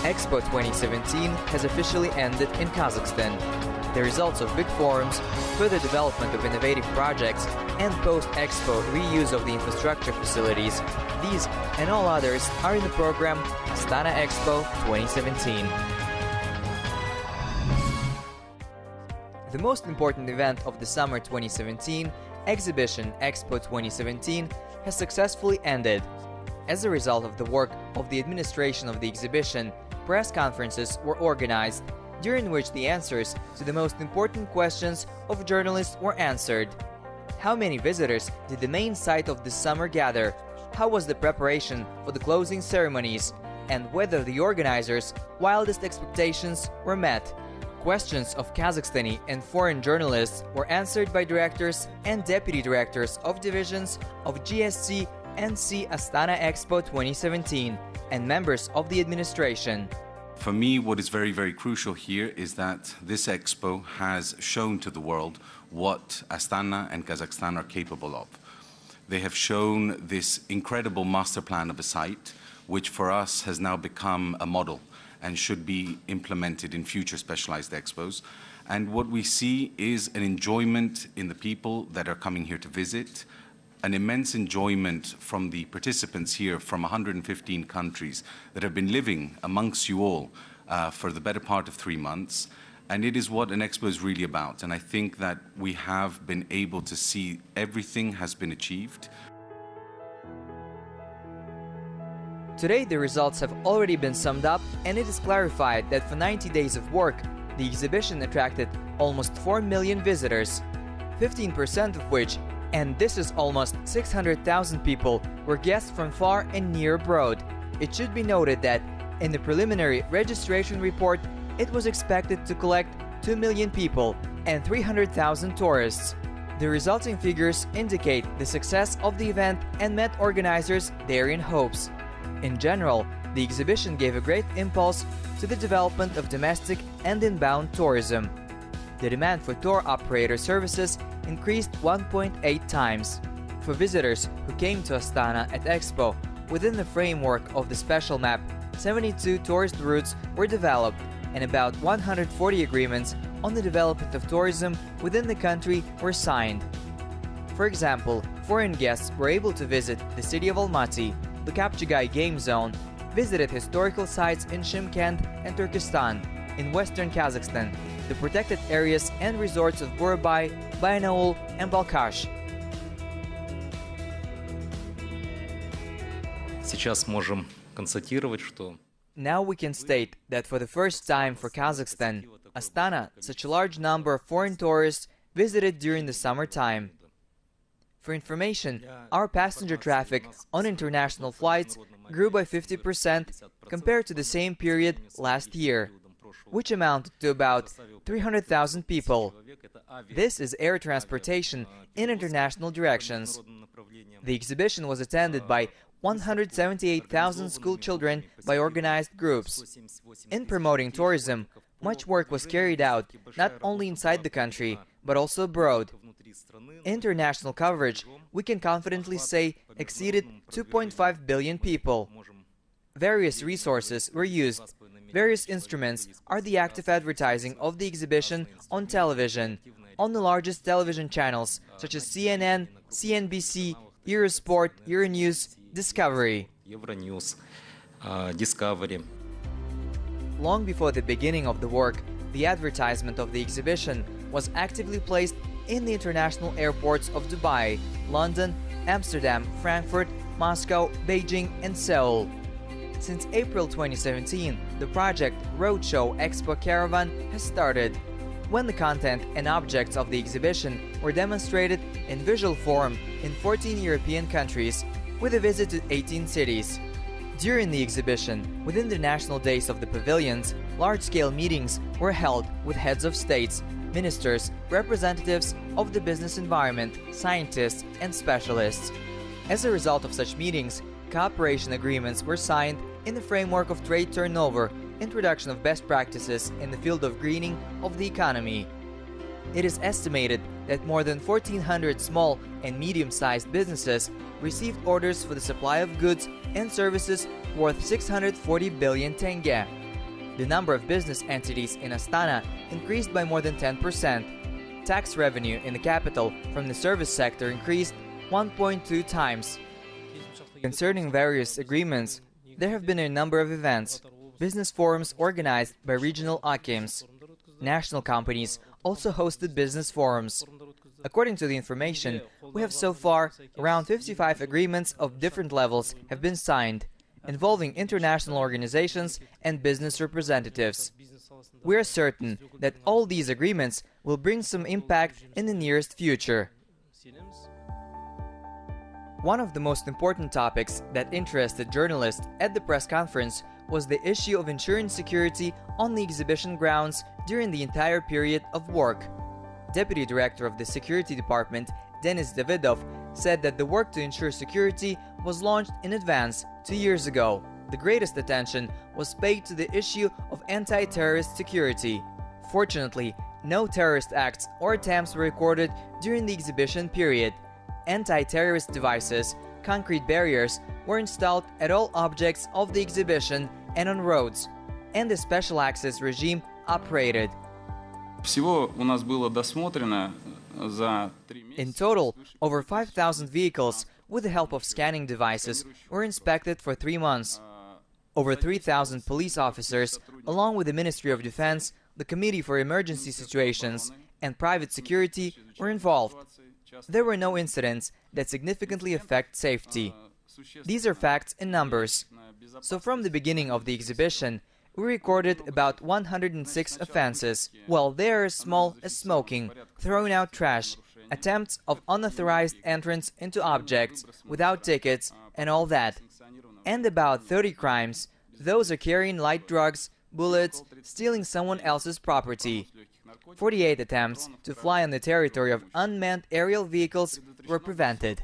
Expo 2017 has officially ended in Kazakhstan. The results of big forums, further development of innovative projects, and post-Expo reuse of the infrastructure facilities, these and all others are in the program Astana Expo 2017. The most important event of the summer 2017, exhibition Expo 2017, has successfully ended. As a result of the work of the administration of the exhibition, press conferences were organized, during which the answers to the most important questions of journalists were answered. How many visitors did the main site of the summer gather? How was the preparation for the closing ceremonies? And whether the organizers' wildest expectations were met? Questions of Kazakhstani and foreign journalists were answered by directors and deputy directors of divisions of GSC NC Astana Expo 2017 and members of the administration. For me, what is very, very crucial here is that this expo has shown to the world what Astana and Kazakhstan are capable of. They have shown this incredible master plan of a site, which for us has now become a model and should be implemented in future specialized expos. And what we see is an enjoyment in the people that are coming here to visit, an immense enjoyment from the participants here from 115 countries that have been living amongst you all for the better part of 3 months. And it is what an expo is really about. And I think that we have been able to see everything has been achieved. Today the results have already been summed up, and it is clarified that for 90 days of work, the exhibition attracted almost 4 million visitors, 15% of which, and this is almost 600,000 people, were guests from far and near abroad. It should be noted that in the preliminary registration report, it was expected to collect 2 million people and 300,000 tourists. The resulting figures indicate the success of the event and met organizers' therein hopes. In general, the exhibition gave a great impulse to the development of domestic and inbound tourism. The demand for tour operator services increased 1.8 times. For visitors who came to Astana at Expo, within the framework of the special map, 72 tourist routes were developed and about 140 agreements on the development of tourism within the country were signed. For example, foreign guests were able to visit the city of Almaty, the Kapchigai Game Zone, visited historical sites in Shymkent and Turkestan, in western Kazakhstan, the protected areas and resorts of Burabay, Bayanaul and Balkhash. Сейчас можем констатировать, что Now we can state that for the first time for Kazakhstan, Astana, such a large number of foreign tourists visited during the summertime. For information, our passenger traffic on international flights grew by 50% compared to the same period last year, which amounted to about 300,000 people. This is air transportation in international directions. The exhibition was attended by 178,000 school children by organized groups. In promoting tourism, much work was carried out not only inside the country, but also abroad. International coverage, we can confidently say, exceeded 2.5 billion people. Various resources were used. Various instruments are the active advertising of the exhibition on television, on the largest television channels such as CNN, CNBC, Eurosport, Euronews, Discovery. Euronews, Discovery. Long before the beginning of the work, the advertisement of the exhibition was actively placed in the international airports of Dubai, London, Amsterdam, Frankfurt, Moscow, Beijing and Seoul. Since April 2017, the project Roadshow Expo Caravan has started, when the content and objects of the exhibition were demonstrated in visual form in 14 European countries, with a visit to 18 cities. During the exhibition, within the national days of the pavilions, large-scale meetings were held with heads of states, ministers, representatives of the business environment, scientists and specialists. As a result of such meetings, cooperation agreements were signed in the framework of trade turnover, introduction of best practices in the field of greening of the economy. It is estimated that more than 1,400 small and medium-sized businesses received orders for the supply of goods and services worth 640 billion tenge. The number of business entities in Astana increased by more than 10%. Tax revenue in the capital from the service sector increased 1.2 times. Concerning various agreements, there have been a number of events, business forums organized by regional AKIMs. National companies also hosted business forums. According to the information, we have so far around 55 agreements of different levels have been signed, involving international organizations and business representatives. We are certain that all these agreements will bring some impact in the nearest future. One of the most important topics that interested journalists at the press conference was the issue of ensuring security on the exhibition grounds during the entire period of work. Deputy Director of the Security Department, Denis Davidov, said that the work to ensure security was launched in advance 2 years ago. The greatest attention was paid to the issue of anti-terrorist security. Fortunately, no terrorist acts or attempts were recorded during the exhibition period. Anti-terrorist devices, concrete barriers, were installed at all objects of the exhibition and on roads, and the special access regime operated. In total, over 5,000 vehicles with the help of scanning devices were inspected for 3 months. Over 3,000 police officers, along with the Ministry of Defense, the Committee for Emergency Situations, and private security were involved. There were no incidents that significantly affect safety. These are facts in numbers. So from the beginning of the exhibition, we recorded about 106 offenses. Well, they are as small as smoking, throwing out trash, attempts of unauthorized entrance into objects without tickets and all that. And about 30 crimes. Those are carrying light drugs, bullets, stealing someone else's property. 48 attempts to fly on the territory of unmanned aerial vehicles were prevented.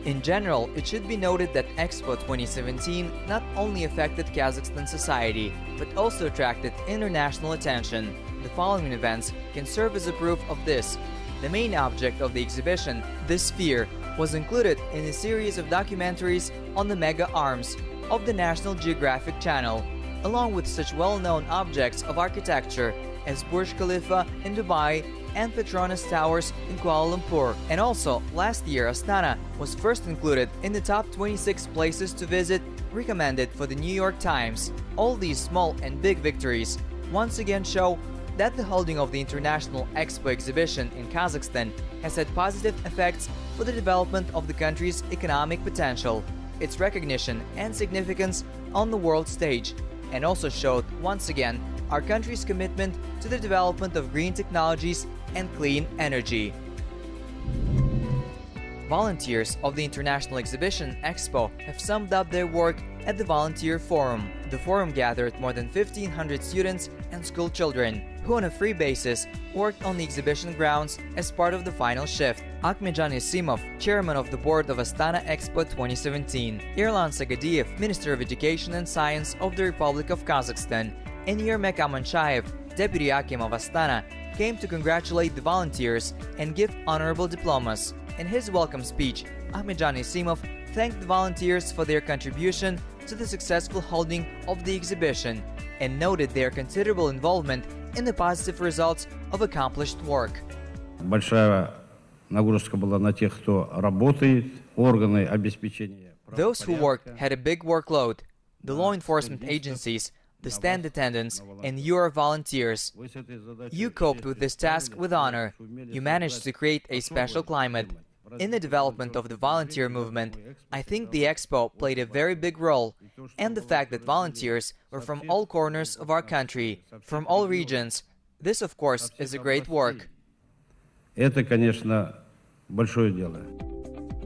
In general, it should be noted that Expo 2017 not only affected Kazakhstan society, but also attracted international attention. The following events can serve as a proof of this. The main object of the exhibition, the sphere, was included in a series of documentaries on the mega arms of the National Geographic Channel, along with such well-known objects of architecture as Burj Khalifa in Dubai and Petronas Towers in Kuala Lumpur. And also, last year Astana was first included in the top 26 places to visit recommended for the New York Times. All these small and big victories once again show that the holding of the International Expo exhibition in Kazakhstan has had positive effects for the development of the country's economic potential, its recognition and significance on the world stage, and also showed once again our country's commitment to the development of green technologies and clean energy. Volunteers of the International Exhibition Expo have summed up their work at the Volunteer Forum. The forum gathered more than 1,500 students and school children who on a free basis worked on the exhibition grounds as part of the final shift. Akhmedjan Isimov, chairman of the board of Astana Expo 2017, Irlan Sagadiev, Minister of Education and Science of the Republic of Kazakhstan, and Yermek Amanchayev, Deputy Akim of Astana, came to congratulate the volunteers and give honorable diplomas. In his welcome speech, Akhmedjan Isimov thanked the volunteers for their contribution to the successful holding of the exhibition and noted their considerable involvement in the positive results of accomplished work. Those who worked had a big workload. The law enforcement agencies, the stand attendants, and your volunteers. You coped with this task with honor. You managed to create a special climate. In the development of the volunteer movement, I think the Expo played a very big role, and the fact that volunteers were from all corners of our country, from all regions, this of course is a great work.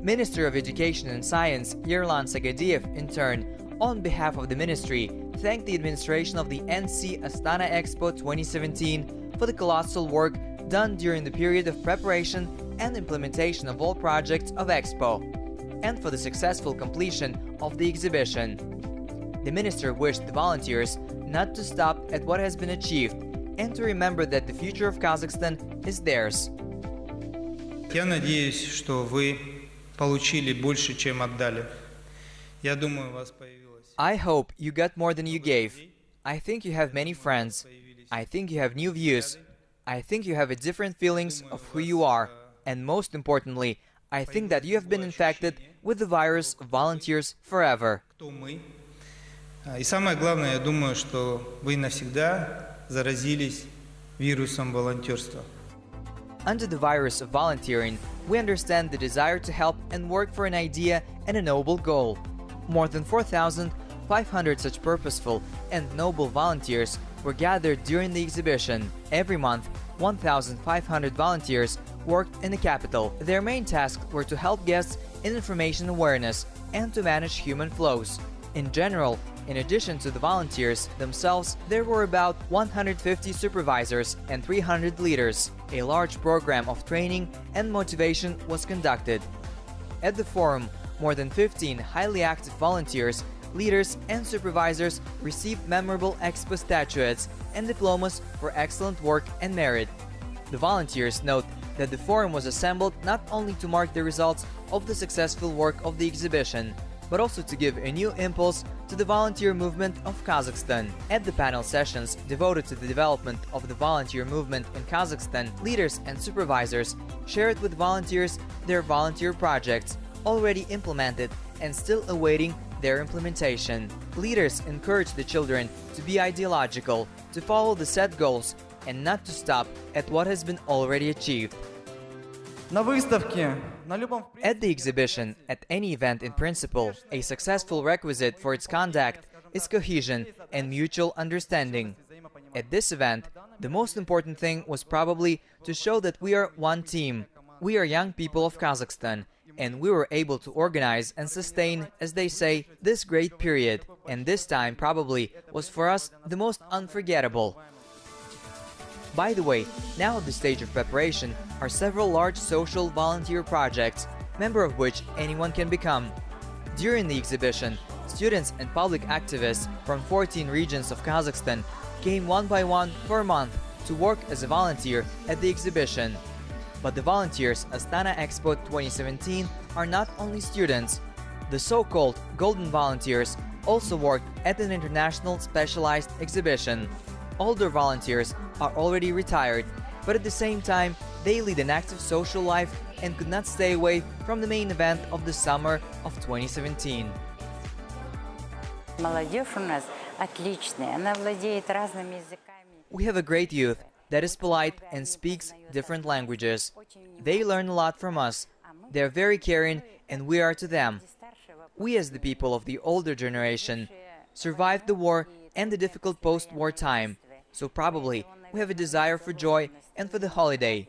Minister of Education and Science Yerlan Sagadiev, in turn, on behalf of the ministry, thanked the administration of the NC Astana Expo 2017 for the colossal work done during the period of preparation and implementation of all projects of Expo, and for the successful completion of the exhibition. The minister wished the volunteers not to stop at what has been achieved and to remember that the future of Kazakhstan is theirs. Я надеюсь, что вы получили больше, чем отдали. Я думаю, у вас появилось. I hope you got more than you gave. I think you have many friends. I think you have new views. I think you have a different feelings of who you are. And most importantly, I think that you have been infected with the virus of volunteers forever. Кто мы? И самое главное, я думаю, что вы навсегда заразились вирусом волонтерства. Under the virus of volunteering, we understand the desire to help and work for an idea and a noble goal. More than 4,500 such purposeful and noble volunteers were gathered during the exhibition. Every month, 1,500 volunteers worked in the capital. Their main tasks were to help guests in information awareness and to manage human flows. In general, in addition to the volunteers themselves, there were about 150 supervisors and 300 leaders. A large program of training and motivation was conducted. At the forum, more than 15 highly active volunteers, leaders and supervisors received memorable expo statuettes and diplomas for excellent work and merit. The volunteers note that the forum was assembled not only to mark the results of the successful work of the exhibition, but also to give a new impulse to the volunteer movement of Kazakhstan. At the panel sessions devoted to the development of the volunteer movement in Kazakhstan, leaders and supervisors shared with volunteers their volunteer projects already implemented and still awaiting their implementation. Leaders encouraged the children to be ideological, to follow the set goals, and not to stop at what has been already achieved. At the exhibition, at any event in principle, a successful requisite for its conduct is cohesion and mutual understanding. At this event, the most important thing was probably to show that we are one team. We are young people of Kazakhstan, and we were able to organize and sustain, as they say, this great period, and this time probably was for us the most unforgettable. By the way, now at the stage of preparation are several large social volunteer projects, member of which anyone can become. During the exhibition, students and public activists from 14 regions of Kazakhstan came one by one for a month to work as a volunteer at the exhibition. But the volunteers Astana Expo 2017 are not only students. The so-called Golden Volunteers also worked at an international specialized exhibition. Older volunteers are already retired, but at the same time, they lead an active social life and could not stay away from the main event of the summer of 2017. We have a great youth that is polite and speaks different languages. They learn a lot from us. They are very caring and we are to them. We as the people of the older generation survived the war and the difficult post-war time, so probably we have a desire for joy and for the holiday.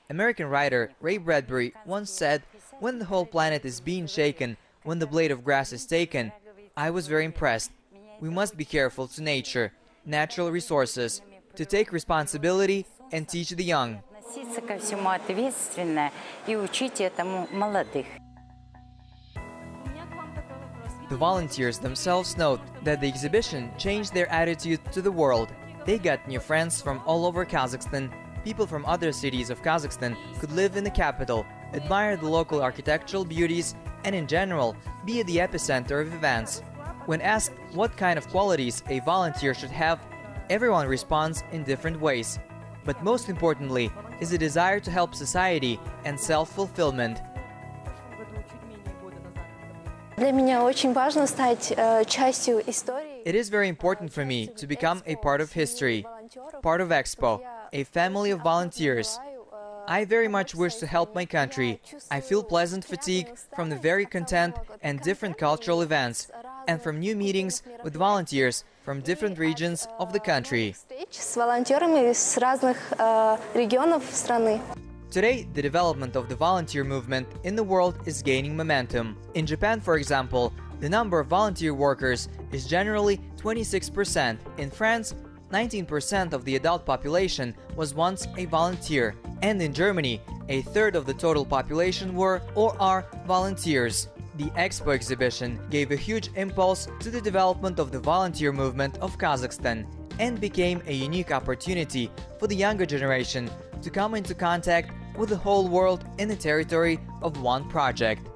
American writer Ray Bradbury once said, "When the whole planet is being shaken, when the blade of grass is taken," I was very impressed. We must be careful to nature, natural resources, to take responsibility and teach the young. The volunteers themselves note that the exhibition changed their attitude to the world. They got new friends from all over Kazakhstan. People from other cities of Kazakhstan could live in the capital, admire the local architectural beauties, and in general, be at the epicenter of events. When asked what kind of qualities a volunteer should have, everyone responds in different ways. But most importantly is a desire to help society and self-fulfillment. It is very important for me to become a part of history, part of Expo, a family of volunteers. I very much wish to help my country. I feel pleasant fatigue from the very content and different cultural events, and from new meetings with volunteers from different regions of the country. Today, the development of the volunteer movement in the world is gaining momentum. In Japan, for example, the number of volunteer workers is generally 26%. In France, 19% of the adult population was once a volunteer. And in Germany, a third of the total population were or are volunteers. The Expo exhibition gave a huge impulse to the development of the volunteer movement of Kazakhstan and became a unique opportunity for the younger generation to come into contact with the whole world in the territory of one project.